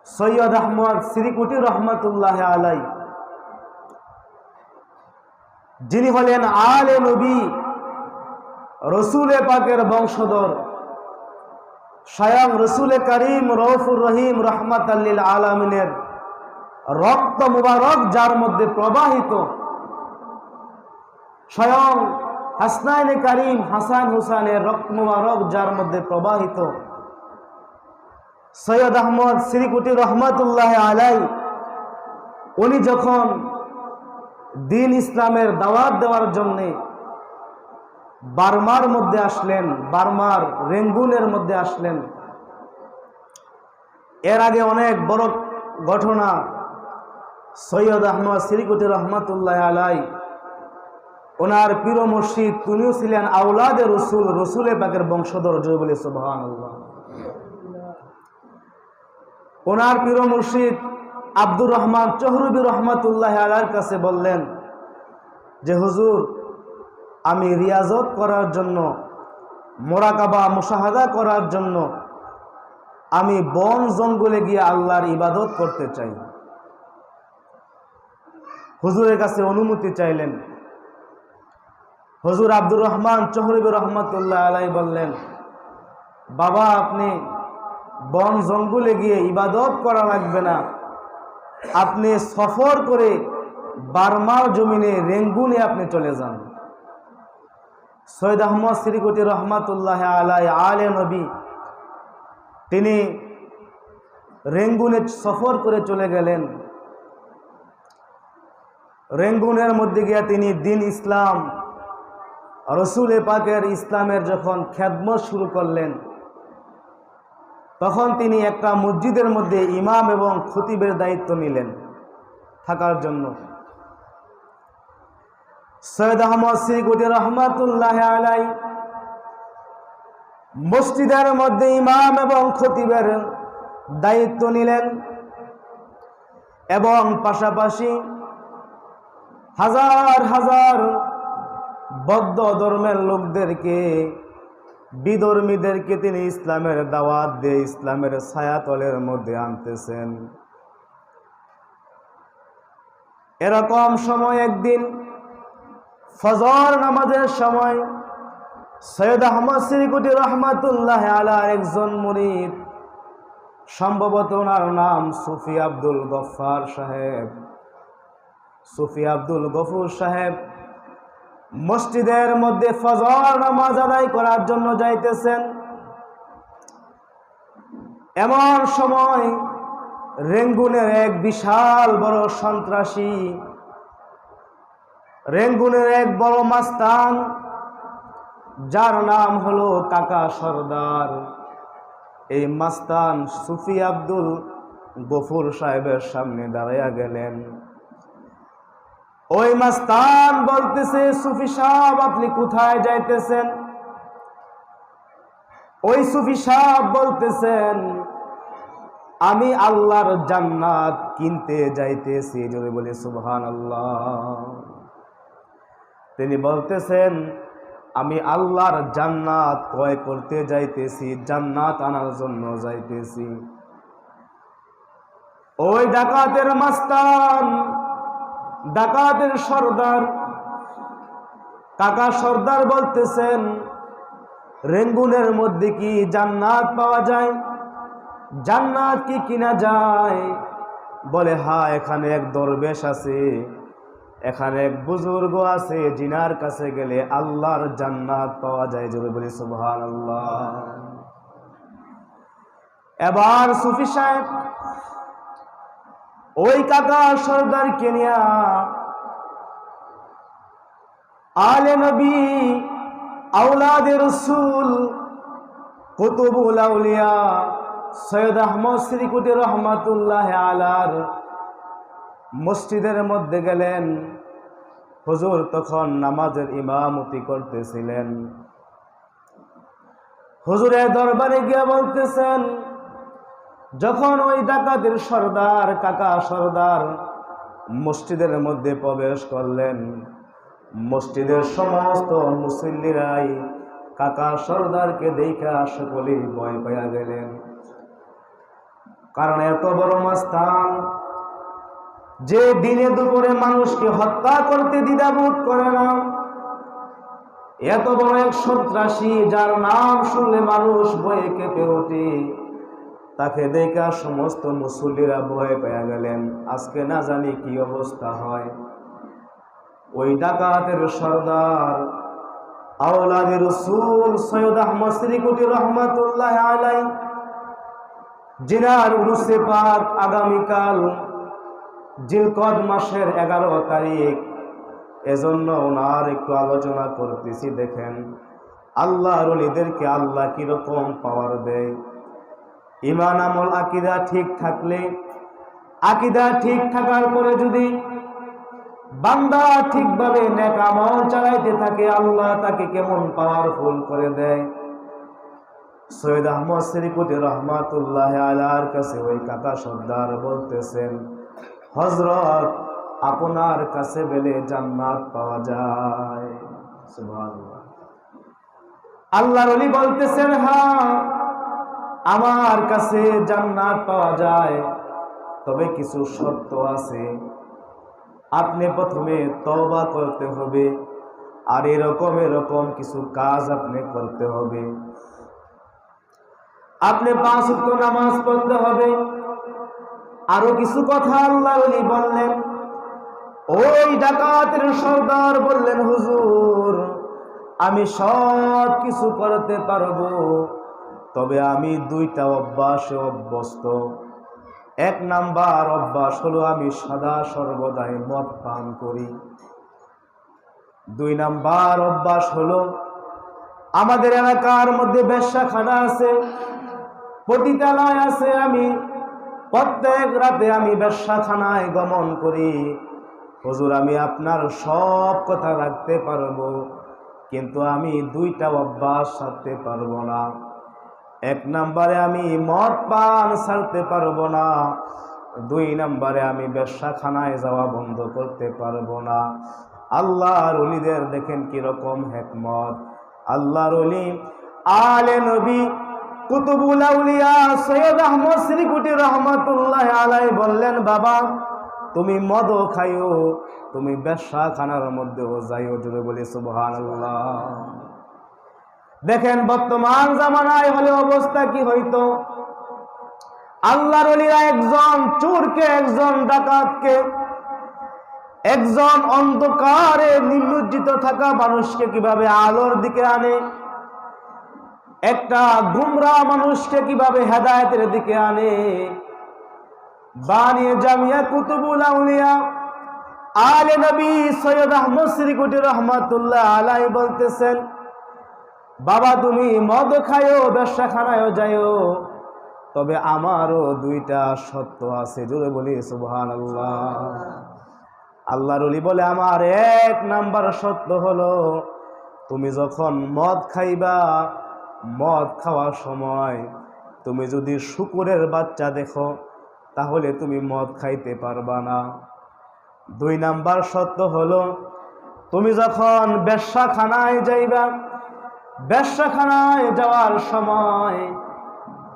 সৈয়দ আহমদ শ্রীকুটি রহমতুল্লাহ আলাই, যিনি হলেন আলে নবী, রসুলে পাকের বংশধর, স্বয়ং রসুলে করিম রউফুর রহিম রহমাতাল লিল আলামিনের রক্ত মুবারক যার মধ্যে প্রবাহিত, স্বয়ং হাসনাইনে করিম হাসান হুসাইনের রক্ত মুবারক যার মধ্যে প্রবাহিত সৈয়দ আহমদ শ্রীকুটি রহমতুল্লাহ আলাই, উনি যখন দ্বীন ইসলামের দাওয়াত দেওয়ার জন্য বার্মার মধ্যে আসলেন, বার্মার রেঙ্গুনের মধ্যে আসলেন, এর আগে অনেক বড় ঘটনা সৈয়দ আহমদ শ্রীকুটি রহমতুল্লাহ আলাই, ওনার পীর মুর্শিদ তিনিও ছিলেন আওলাদে রসুল, রসুলে পাকের বংশধর, জয় বলে সুবহানাল্লাহ। ওনার পীর মুর্শিদ আব্দুর রহমান চহরুবি রহমতুল্লাহ আলাইর কাছে বললেন যে হুজুর, আমি রিয়াজত করার জন্য, মোরাকাবা মুশাহাদা করার জন্য আমি বন জঙ্গলে গিয়ে আল্লাহর ইবাদত করতে চাই। হুজুরের কাছে অনুমতি চাইলেন। হুজুর আব্দুর রহমান চহরুবি রহমতুল্লাহ আলাই বললেন, বাবা, আপনি বন জঙ্গলে গিয়ে ইবাদত করা লাগবে না, আপনি সফর করে বার্মার জমিনে রেঙ্গুনে আপনি চলে যান। সৈয়দ আহমদ শ্রীকুটি রহমতুল্লাহ আলাই আলে নবী, তিনি রেঙ্গুনে সফর করে চলে গেলেন। রেঙ্গুনের মধ্যে গিয়ে তিনি দ্বীন ইসলাম, রসুলে পাকের ইসলামের যখন খেদমত শুরু করলেন, তখন তিনি একটা মসজিদের মধ্যে ইমাম এবং খতিবের দায়িত্ব নিলেন থাকার জন্য। সৈয়দ আহমদ শ্রীকুটি রহমতুল্লাহ আলাই মসজিদের মধ্যে ইমাম এবং খতিবের দায়িত্ব নিলেন এবং পাশাপাশি হাজার হাজার বৌদ্ধ ধর্মের লোকদেরকে, বিধর্মীদেরকে তিনি ইসলামের দাওয়াত দিয়ে ইসলামের ছায়াতলের মধ্যে আনতেছেন। এরকম সময় একদিন ফজর নামাজের সময় সৈয়দ আহমদ শ্রীকুটি রহমতুল্লাহ আলাইহির একজন মুরিদ, সম্ভবত ওনার নাম সুফি আব্দুল গফফার সাহেব, সুফি আব্দুল গফুর সাহেব, মসজিদের মধ্যে ফজর নামাজ আদায় করার জন্য যাইতেছেন। এমন সময় রেঙ্গুনের এক বিশাল বড় সন্ত্রাসী, রেঙ্গুনের এক বড় মাস্তান, যার নাম হলো কাকা সর্দার, এই মাস্তান সুফি আব্দুল গফুর সাহেবের সামনে দাঁড়াইয়া গেলেন। ওই মাস্তান বলতেছে, সুফি সাহেব, আপনি কোথায় যাইতেছেন? ওই সুফি সাহেব বলতেছেন, আমি আল্লাহর জান্নাত কিনতে যাইতেছি, জোরে বলে সুবহানাল্লাহ। তিনি বলতেছেন, আমি আল্লাহর জান্নাত ক্রয় করতে যাইতেছি, জান্নাত আনার জন্য যাইতেছি। ওই ডাকাতের মাস্তান, ডাকাতের সর্দার কাকা সর্দার বলতেছেন, রেঙ্গুনের মধ্যে কি জান্নাত পাওয়া যায়? জান্নাত কি কিনা যায়? বলে, হ্যাঁ, এখানে এক দরবেশ আছে, এখানে এক বুজুর্গ আছে, জিনার কাছে গেলে আল্লাহর জান্নাত পাওয়া যায়, জোরে বলি সুবহানাল্লাহ। এবার সুফি সাহেব ওই কাকা সর্দারকে নিয়া আলে নবী, আওলাদে রসুল, কুতুবুল আউলিয়া সৈয়দ আহমদ শ্রীকুটি রহমতুল্লাহ আলার মসজিদের মধ্যে গেলেন। হুজুর তখন নামাজের ইমামতি করতেছিলেন। হুজুরের দরবারে গিয়ে বলতেছেন, যখন ওই ডাকাতের সর্দার, কাকা সর্দার মসজিদের মধ্যে প্রবেশ করলেন, মসজিদের সমস্ত মুসল্লিরাই কাকা সর্দারকে দেখা সকলেই ভয় পাইয়া গেলেন। কারণ এত বড় মাস্তান যে দিনে দুপুরে মানুষকে হত্যা করতে দ্বিধাবোধ করে না, এত বড় এক সন্ত্রাসী যার নাম শুনলে মানুষ ভয়ে কেঁপে ওঠে, তাকে দেখা সমস্ত মুসল্লিরা ভয় পেয়ে গেলেন। আজকে না জানি কি অবস্থা হয়। ওই ডাকাতের সর্দার আওলাদে রাসূল সৈয়দ আহমদ শ্রীকুটি রহমাতুল্লাহ আলাইহি, জিনার উরুসে পাক আগামীকাল জিলকদ মাসের 11 তারিখ, এজন্য ওনার একটু আলোচনা করতেছি। দেখেন আল্লাহর ওলিদেরকে আল্লাহ কিরকম পাওয়ার দেয়। ঈমান আমল আকীদা ঠিক থাকলে, আকীদা ঠিক থাকার পরে যদি বান্দা ঠিকভাবে নেক আমল চালাইতে থাকে, আল্লাহ তাকে কেমন পাওয়ারফুল করে দেয়। সৈয়দ আহমদ শ্রীকুটি রহমাতুল্লাহ আলাইহির কাছে ওই কাকা সর্দার বলতেছেন, হযরত আপনার কাছে গেলে জান্নাত পাওয়া যায়। সুবহানাল্লাহ। আল্লাহর ওলি বলতেছেন, হ্যাঁ আমার কাছে জান্নাত পাওয়া যায়, তবে কিছু শর্ত আছে। আপনি প্রথমে তওবা করতে হবে, আর এরকম কিছু কাজ আপনি করতে হবে। আপনি 5 ওয়াক্ত নামাজ পড়তে হবে। আরো কিছু কথা আল্লাহর ওলি বললেন। ওই ডাকাতের সর্দার বললেন, হুজুর আমি সব কিছু করতে পারবো, তবে আমি 2টা অভ্যাসে অভ্যস্ত। 1 নাম্বার অভ্যাস হলো আমি সদা সর্বদাই মদ পান করি। 2 নাম্বার অভ্যাস হলো আমাদের এলাকার মধ্যে বেশ্যাখানা আছে, পতিতালয় আছে, আমি প্রত্যেক রাতে আমি বেশ্যাখানায় গমন করি। হুজুর আমি আপনার সব কথা রাখতে পারবো, কিন্তু আমি 2টা অভ্যাস ছাড়তে পারবো না। 1 নম্বরে আমি মদ পান ছাড়তে পারবো না, 2 নম্বরে আমি বেশ্যাখানায় যাওয়া বন্ধ করতে পারবো না। আল্লাহর ওলিদের দেখেন কিরকম হিকমত। আল্লাহর ওলি আলে নবী কুতুবুল আউলিয়া সৈয়দ আহমদ শ্রীকুটি রহমাতুল্লাহ আলাইহি বললেন, বাবা তুমি মদও খাইও, তুমি বেশ্যাখানার মধ্যেও যাইও। জোরে বলি সুবহানাল্লাহ। দেখেন বর্তমান জামানায় হলে অবস্থা কি হইতো। আল্লাহর ওলিরা একজন চোরকে, একজন ডাকাতকে, একজন অন্ধকারে নিমজ্জিত থাকা মানুষকে কিভাবে আলোর দিকে আনে, একটা গুমরা মানুষকে কিভাবে হেদায়েতের দিকে আনে। বানিয়ে জামিয়া কুতুবুল আউলিয়া আলে নবী সৈয়দ আহমদ শ্রীকুটি রহমাতুল্লাহ আলাইহি বলতেছেন, বাবা তুমি মদ খায়ও, বেশ্যাখানায়ও যাইও, তবে আমারও 2টা শর্ত আছে। জোরে বলি সুবহানাল্লাহ। আল্লাহর ওলি বলে, আমার 1 নাম্বার শর্ত হলো তুমি যখন মদ খাইবা, মদ খাওয়ার সময় তুমি যদি শূকরের বাচ্চা দেখো, তাহলে তুমি মদ খাইতে পারবা না। 2 নাম্বার শর্ত হলো তুমি যখন বেশ্যাখানায় যাইবা, বেশ্যাখানায় যাওয়ার সময়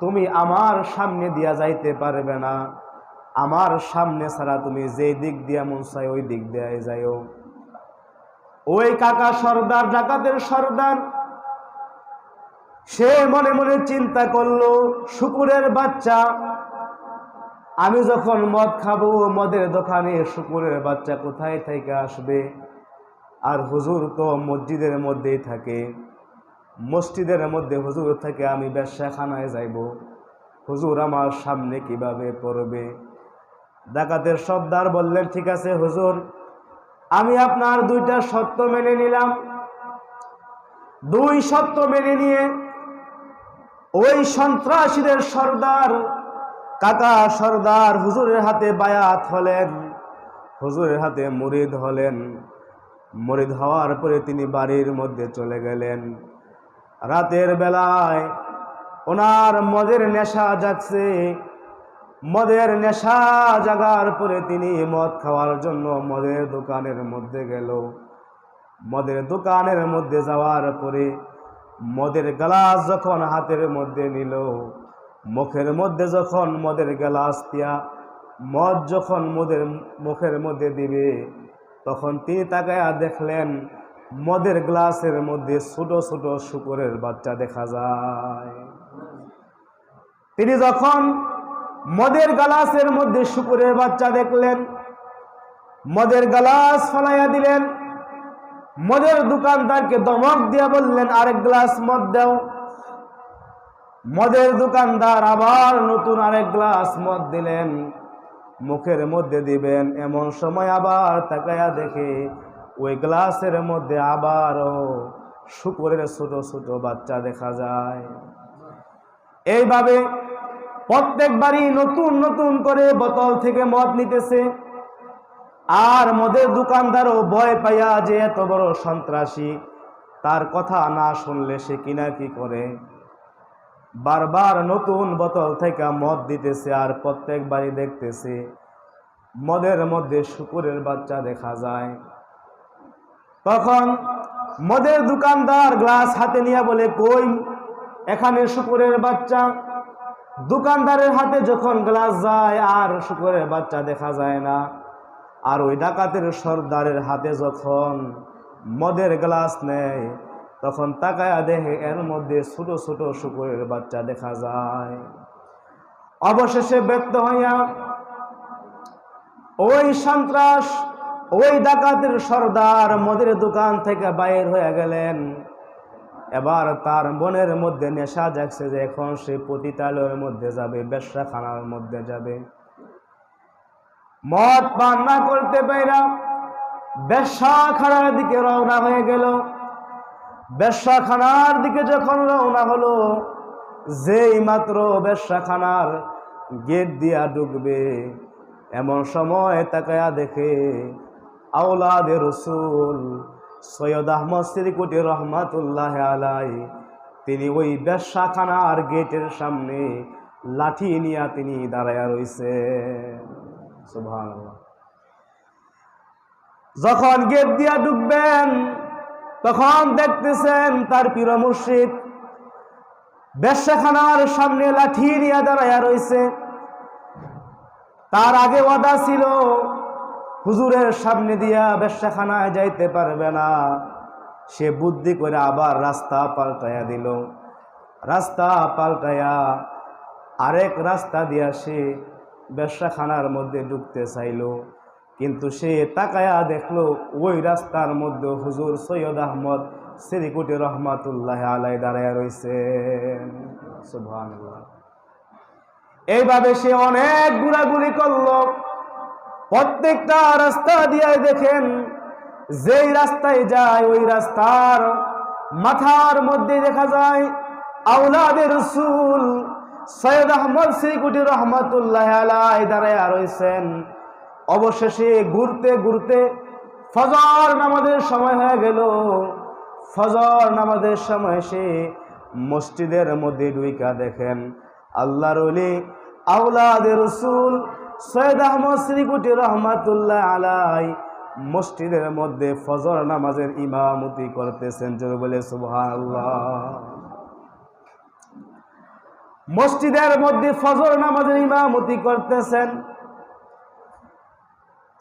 তুমি আমার সামনে দিয়া যাইতে পারবে না, আমার সামনে ছাড়া তুমি যে দিক দিয়া মন চাই ওই দিক দিয়ে যাইও। ওই কাকা সর্দার, ডাকাতের সর্দার, সে মনে মনে চিন্তা করলো, শূকরের বাচ্চা, আমি যখন মদ খাবো, মদের দোকানে শূকরের বাচ্চা কোথায় থেকে আসবে? আর হুজুর তো মসজিদের মধ্যেই থাকে, মসজিদের মধ্যে হুজুর থেকে আমি বেশ্যাখানায় যাইব, হুজুর আমার সামনে কিভাবে পড়বে? ডাকাতের সর্দার বললেন, ঠিক আছে হুজুর, আমি আপনার 2টা শর্ত মেনে নিলাম। 2 শর্ত মেনে নিয়ে ওই সন্ত্রাসীদের সর্দার কাকা সর্দার হুজুরের হাতে বায়াত হলেন, হুজুরের হাতে মুরিদ হলেন। মুরিদ হওয়ার পরে তিনি বাড়ির মধ্যে চলে গেলেন। রাতের বেলায় ওনার মদের নেশা জাগছে। মদের নেশা জাগার পরে তিনি মদ খাওয়ার জন্য মদের দোকানের মধ্যে গেল। মদের দোকানের মধ্যে যাওয়ার পরে মদের গ্লাস যখন হাতের মধ্যে নিল, মুখের মধ্যে যখন মদের গ্লাস দিয়া মদ যখন মুখের মধ্যে দিবে, তখন তিনি তাকায়া দেখলেন মদের গ্লাসের মধ্যে ছোট ছোট শূকরের বাচ্চা দেখা যায়। তিনি যখন মদের গ্লাসের মধ্যে শূকরের বাচ্চা দেখলেন, মদের গ্লাস ফলাইয়া দিলেন। মদের দোকানদারকে ধমক দিয়া বললেন, আরেক গ্লাস মদ দাও। মদের দোকানদার আবার নতুন আরেক গ্লাস মদ দিলেন, মুখের মধ্যে দিবেন, এমন সময় আবার তাকায়া দেখে ওই গ্লাসের মধ্যে আবারও শূকরের ছোট ছোট বাচ্চা দেখা যায়। এইভাবে প্রত্যেকবারই নতুন নতুন করে বোতল থেকে মদ নিতেছে। আর মদের দোকানদারও ভয় পাইয়া যে এত বড় সন্ত্রাসী, তার কথা না শুনলে সে কিনা কি করে, বারবার নতুন বোতল থেকে মদ দিতেছে। আর প্রত্যেকবারই দেখতেছে মদের মধ্যে শূকরের বাচ্চা দেখা যায়। তখন মদের দোকানদার গ্লাস হাতে নিয়ে বলে, কই এখানে শূকরের বাচ্চা? দোকানদারের হাতে যখন গ্লাস যায় আর শূকরের বাচ্চা দেখা যায় না। আর ওই ডাকাতের সর্দারের হাতে যখন মদের গ্লাস নেয়, তখন তাকায়া দেখে এর মধ্যে ছোট ছোট শূকরের বাচ্চা দেখা যায়। অবশেষে ব্যর্থ হইয়া ওই সন্ত্রাস, ওই ডাকাতের সর্দার মদের দোকান থেকে বাইর হয়ে গেলেন। এবার তার মনের মধ্যে নেশা জাগছে যে এখন সে পতিতালয়ের মধ্যে যাবে, বেশ্যাখানার মধ্যে যাবে। মদ পান না করতে পাইরা বেশ্যাখানার দিকে রওনা হয়ে গেল। বেশ্যাখানার দিকে যখন রওনা হলো, যেই মাত্র বেশ্যাখানার গেট দিয়া ঢুকবে, এমন সময় তাকায়া দেখে আওলাদে রসুল সৈয়দ আহমদ সিরিকুটি রহমাতুল্লাহ আলাই, তিনি ওই বেশ্যাখানার গেটের সামনে লাঠি নিয়ে তিনি দাঁড়ায়া রইছে। সুবহানাল্লাহ। যখন গেট দিয়া ঢুকবেন, তখন দেখতেছেন তার পীর মুর্শিদ বেশ্যাখানার সামনে লাঠি নিয়ে দাঁড়ায়া রইছে। তার আগে ওয়াদা ছিল হুজুরের সামনে দিয়া বেশ্যাখানায় যাইতে পারবে না। সে বুদ্ধি করে আবার রাস্তা পাল্টাইয়া দিল। রাস্তা পাল্টাইয়া আরেক রাস্তা দিয়া সে বেশ্যাখানার মধ্যে ঢুকতে চাইল, কিন্তু সে তাকায়া দেখলো ওই রাস্তার মধ্যে হুজুর সৈয়দ আহমদ সিরিকুটি রহমাতুল্লাহ আলাই দাঁড়ায় রয়েছে। সুবহানাল্লাহ। এইভাবে সে অনেক ঘোরাঘুরি করলো। প্রত্যেকটা রাস্তা দিয়ে দেখেন যেই রাস্তায় যায় ওই রাস্তার মাথার মধ্যে দেখা যায় আওলাদে রসুল সৈয়দ আহমদ সিরিকুটি রহমাতুল্লাহ আলাই দাঁড়ায় রয়েছেন। অবশেষে ঘুরতে ঘুরতে ফজর নামাজের সময় হয়ে গেল। ফজর নামাজের সময় সে মসজিদের মধ্যে ঢুইকা দেখেন আল্লাহর ওলি আওলাদে রসুল সৈয়দ আহমদ সিরিকুটি রহমাতুল্লাহ আলাই মসজিদের মধ্যে ফজর নামাজের ইমামতি করতেছেন। জোরে বলে সুবহানাল্লাহ। মসজিদের মধ্যে ফজর নামাজের ইমামতি করতেছেন।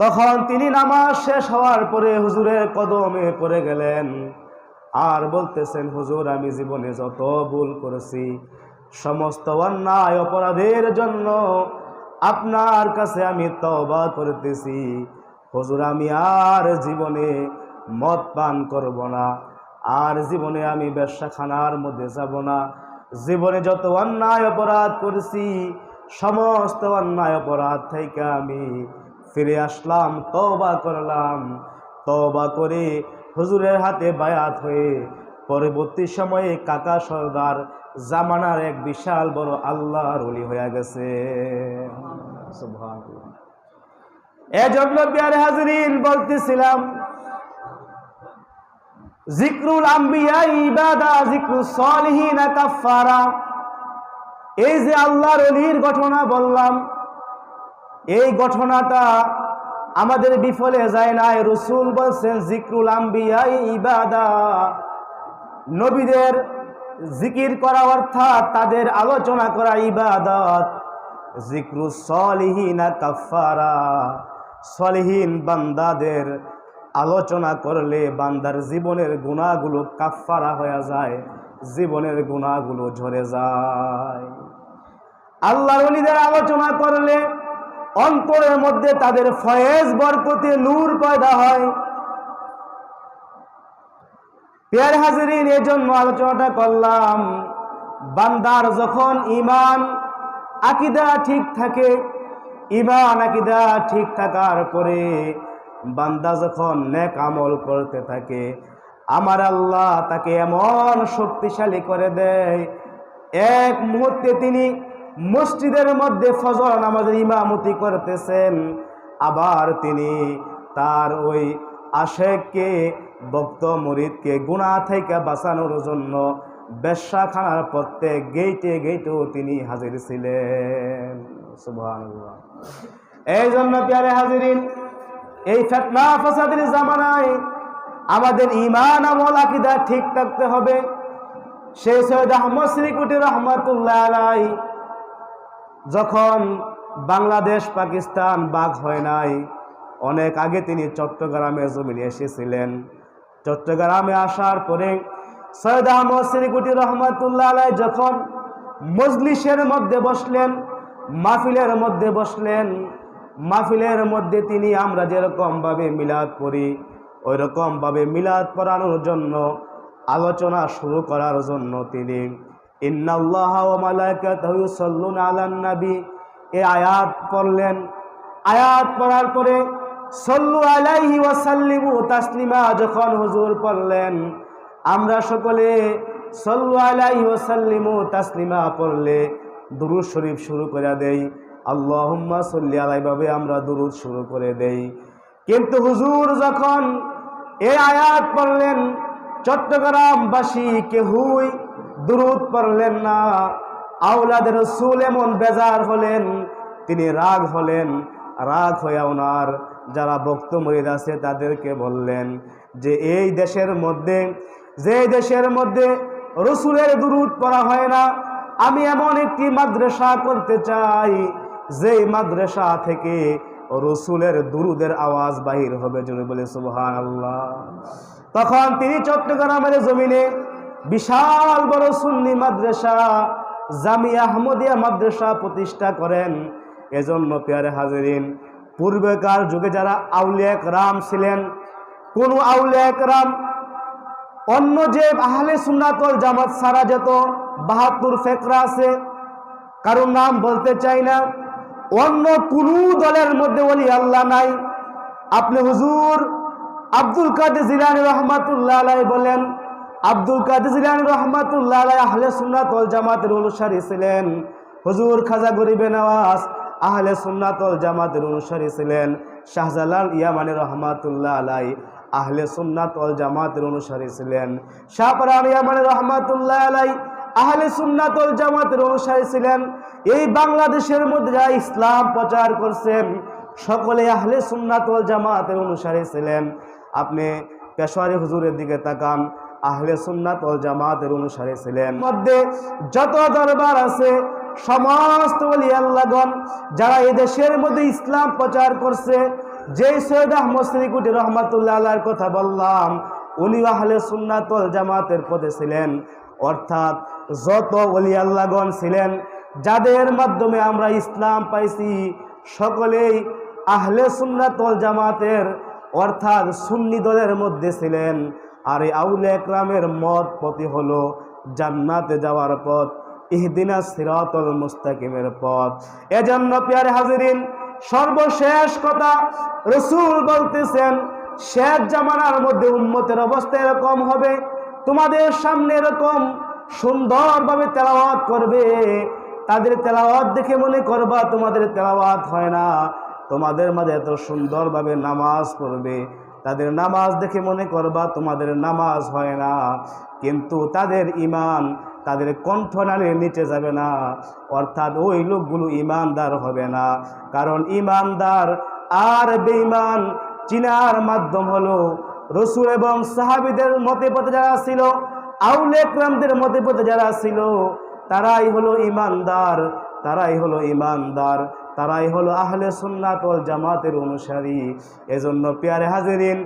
তখন তিনি নামাজ শেষ হওয়ার পরে হুজুরের কদমে পড়ে গেলেন আর বলতেছেন, হুজুর আমি জীবনে যত ভুল করেছি, সমস্ত অন্যায় অপরাধের জন্য আপনার কাছে আমি তওবা করতেছি। হুজুর আমি আর জীবনে মদ পান করব না, আর জীবনে আমি বেশ্যাখানার মধ্যে যাব না। জীবনে যত অন্যায় অপরাধ করেছি, সমস্ত অন্যায় অপরাধ থেকে আমি ফিরে আসলাম, তওবা করলাম। তওবা করে হুজুরের হাতে বায়াত হয়ে পরবর্তী সময়ে কাকা সর্দার জামানার এক বিশাল বড় আল্লাহর ওলি হয়ে গেছে। সুবহানাল্লাহ। এজন্য প্রিয় হাজরিন বলতেছিলাম, জিকরুল আম্বিয়া ইবাদা, জিকরুস সলিহিন কাফারা। এই যে আল্লাহর ওলির ঘটনা বললাম, এই ঘটনাটা আমাদের বিফলে যায় না। রাসূল বলছেন জিকরুল আম্বিয়া ইবাদা, নবীদের জিকির করা অর্থাৎ তাদের আলোচনা করা ইবাদত। জিক্রুস সলিহিনা কাফারা, সলিহীন বান্দাদের আলোচনা করলে বান্দার জীবনের গুনাহগুলো কাফারা হয়ে যায়, জীবনের গুনাহগুলো ঝরে যায়। আল্লাহর ওলিদের আলোচনা করলে অন্তরের মধ্যে তাদের ফয়েজ বরকতে নূর পয়দা হয়। প্রিয় হাজিরিন, এজন্য আলোচনাটা করলাম, বান্দার যখন ঈমান আকীদা ঠিক থাকে, ঈমান আকীদা ঠিক থাকার পরে বান্দা যখন নেক আমল করতে থাকে, আমার আল্লাহ তাকে এমন শক্তিশালী করে দেয়, এক মুহূর্তে তিনি মসজিদের মধ্যে ফজর নামাজের ইমামতি করতেছেন, আবার তিনি তার ওই আশেককে, ভক্ত মুরিদকে গুনাহ থেকে বাঁচানোর জন্য বেশ্যাখানার প্রত্যেক গেইটে গেইটেও তিনি হাজির ছিলেন। সুবহানাল্লাহ। এই জন্য প্রিয় হাজিরিন, এই ফিতনা ফাসাদের জামানায় আমাদের ঈমান আমল আকীদা ঠিক থাকতে হবে। সেই সৈয়দ আহমদ শ্রীকুটি রহমাতুল্লাহ আলাইহি যখন বাংলাদেশ পাকিস্তান ভাগ হয় নাই, অনেক আগে তিনি চট্টগ্রামের জমিনে এসেছিলেন। চট্টগ্রামে আসার পরে সৈয়দ আহমদ শ্রীকুটি রহমাতুল্লাহ আলাইহি যখন মজলিসের মধ্যে বসলেন, মাহফিলের মধ্যে বসলেন, মাহফিলের মধ্যে তিনি আমরা যেরকম ভাবে মিলাদ পড়ি ওই রকম ভাবে মিলাদ পড়ানোর জন্য, আলোচনা শুরু করার জন্য তিনি ইন্নাল্লাহা ওয়া মালাইকাতাহু ইউসাল্লুনা আলান নবী এই আয়াত পড়লেন। আয়াত পড়ার পরে সাল্লু আলাইহি ওয়া সাল্লিমু তাসলিমা যখন হুজুর পড়লেন, আমরা সকলে সাল্লু আলাইহি ওয়া সাল্লিমু তাসলিমা পড়লে দুরূদ শরীফ শুরু করে দেই, আল্লাহুম্মা সাল্লি আলাইহি ভাবে আমরা দুরূদ শুরু করে দেই। কিন্তু হুজুর যখন এই আয়াত পড়লেন, চট্টগ্রামবাসী কেউই দুরূদ পড়লেন না। আওলাদ রাসূল এমন বেজার হলেন, তিনি রাগ হলেন। রাগ হয়ে ওনার যারা ভক্ত মুরিদ আছে তাদেরকে বললেন যে এই দেশের মধ্যে, যে দেশের মধ্যে রাসূলের দুরূদ পড়া হয় না, আমি এমন একটি মাদ্রাসা করতে চাই যেই মাদ্রাসা থেকে রাসূলের দুরূদের আওয়াজ বাহির হবে। জোরে বলে সুবহানাল্লাহ। তখন তিনি চট্টগ্রামের জমিনে বিশাল বড় সুন্নি মাদ্রাসা জামিয়া আহমদিয়া মাদ্রাসা প্রতিষ্ঠা করেন। এজন্য প্রিয় হাজিরিন, পূর্বেকার যুগে যারা আউলিয়া একরাম ছিলেন, কোন আউলিয়া একরাম অন্য যে আহলে সুন্নাত ওয়াল জামাত সারা যত ৭২ ফিকরা আছে, কারোর নাম বলতে চাই না, অন্য কোন দলের মধ্যে ওলি আল্লাহ নাই। আপনি হুজুর আব্দুল কাদের জিলানী রহমাতুল্লাহ আলাইহি বলেন, আব্দুল কাদের জিলানী রহমাতুল্লাহ আলাইহি আহলে সুন্নাত ওয়াল জামাতের অনুসারী ছিলেন। হুজুর খাজা গরিবে নওয়াজ আহলে সুন্নাত ওয়াল জামাতের অনুসারী ছিলেন। শাহজালাল ইয়ামানী রহমাতুল্লাহ আলাইহি আহলে সুন্নাত ওয়াল জামাতের অনুসারী ছিলেন। শাহপরান ইয়ামানী রহমাতুল্লাহ আলাইহি আহলে সুন্নাত ওয়াল জামাতের অনুসারী ছিলেন। এই বাংলাদেশের মধ্যে যারা ইসলাম প্রচার করছেন সকলে আহলে সুন্নাত ওয়াল জামাতের অনুসারী ছিলেন। আপনি পেশোয়ারি হুজুরের দিকে তাকান, আহলে সুন্নাত ওয়াল জামাতের অনুসারী ছিলেন। মধ্যে যত দরবার আছে সমস্ত ওলি আল্লাহগণ যারা এই দেশের মধ্যে ইসলাম প্রচার করছে, যেই সৈয়দ আহমদ শ্রীকুটি রহমাতুল্লাহ আলাইহির কথা বললাম, উনি আহলে সুন্নাত ওয়াল জামাতের পথে ছিলেন। অর্থাৎ যত ওলি আল্লাহগণ ছিলেন যাদের মাধ্যমে আমরা ইসলাম পাইছি সকলেই আহলে সুন্নাত ওয়াল জামাতের অর্থাৎ সুন্নি দলের মধ্যে ছিলেন। আর এই আউলিয়া একরামের মত পথই হলো জান্নাতে যাওয়ার পথ, ইহদিনাস সিরাতাল মুস্তাকিমের পথ। এজন্য প্রিয় হাজিরিন, সর্বশেষ কথা রাসূল বলতেছেন, শেষ জামানার মধ্যে উম্মতের অবস্থা এরকম হবে, তোমাদের সামনে এরকম সুন্দরভাবে তেলাওয়াত করবে, তাদের তেলাওয়াত দেখে মনে করবা তোমাদের তেলাওয়াত হয় না, তোমাদের মাঝে এত সুন্দরভাবে নামাজ পড়বে, তাদের নামাজ দেখে মনে করবা তোমাদের নামাজ হয় না, কিন্তু তাদের ঈমান তাদের কণ্ঠনালীর নিচে যাবে না। অর্থাৎ ওই লোকগুলো ঈমানদার হবে না। কারণ ঈমানদার আর বেঈমান চিনার মাধ্যম হলো রাসূল এবং সাহাবীদের মতে পথে যারা ছিল আউলে একরামদের মধ্যে পথে যারা ছিল তারাই হলো ইমানদার, তারাই হলো ইমানদার, তারাই হলো আহলে সুন্নাত ওয়াল জামাতের অনুসারী। এজন্য প্যারে হাজিরিন,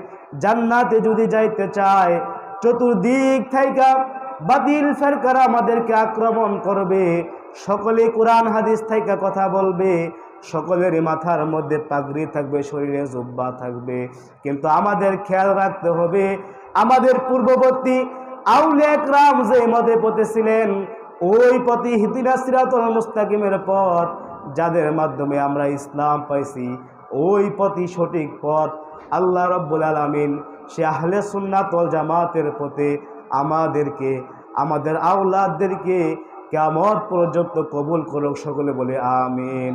জান্নাতে যদি যাইতে চায় চতুর্দিক থেকে বাতিল ফেরকারা আমাদেরকে আক্রমণ করবে, সকলে কোরআন হাদিস থেকে কথা বলবে, সকলের মাথার মধ্যে পাগড়ি থাকবে, শরীরে জুব্বা থাকবে, কিন্তু আমাদের খেয়াল রাখতে হবে আমাদের পূর্ববর্তী আউলিয়া একরাম যে মতে পথে ছিলেন ওই পথে ইহদিনাস সিরাতাল মুস্তাকিমের পথ, যাদের মাধ্যমে আমরা ইসলাম পাইছি, ওই পথই সঠিক পথ। আল্লাহ রাব্বুল আলামিন সে আহলে সুন্নাত ওয়াল জামাতের পথে আমাদেরকে, আমাদের আওলাদদেরকে কিয়ামত পর্যন্ত কবুল করুক। সকলে বলে আমিন।